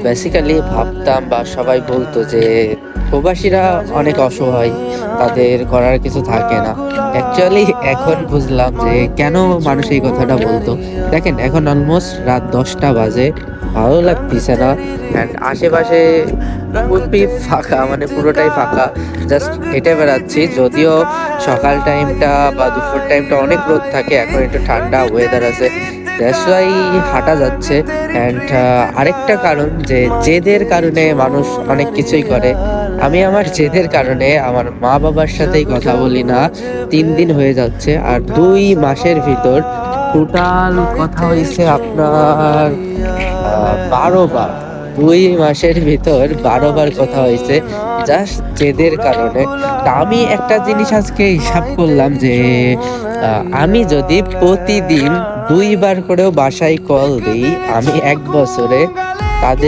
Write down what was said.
Basically ভাবতাম বা সবাই বলতো যে প্রবাসীরা অনেক অসহায়, তাদের করার কিছু থাকে না। অ্যাকচুয়ালি এখন বুঝলাম যে কেন মানুষ এই কথাটা বলতো। দেখেন এখন অলমোস্ট রাত 10টা বাজে, ভালো লাগতেছে না। অ্যান্ড আশেপাশে খুবই ফাঁকা, মানে পুরোটাই ফাঁকা। জাস্ট হেঁটে বেড়াচ্ছি, যদিও সকাল টাইমটা বা দুপুর টাইমটা অনেক রোদ থাকে, এখন একটু ঠান্ডা ওয়েদার আছে, দ্যাটস ওয়াই হাঁটা যাচ্ছে। অ্যান্ড আরেকটা কারণ যে জেদের কারণে মানুষ অনেক কিছুই করে। আমি আমার জেদের কারণে আমার মা বাবার সাথেই কথা বলি না 3 দিন হয়ে যাচ্ছে, আর 2 মাসের ভিতর টোটাল কথা হয়েছে আপনার 12 বার। 2 মাসের ভিতর 12 বার কথা হয়েছে, জাস্ট জেদের কারণে। তা আমি একটা জিনিস আজকে হিসাব করলাম যে আমি যদি প্রতিদিন 2 বার করেও বাসায় কল দিই, আমি 1 বছরে তাদের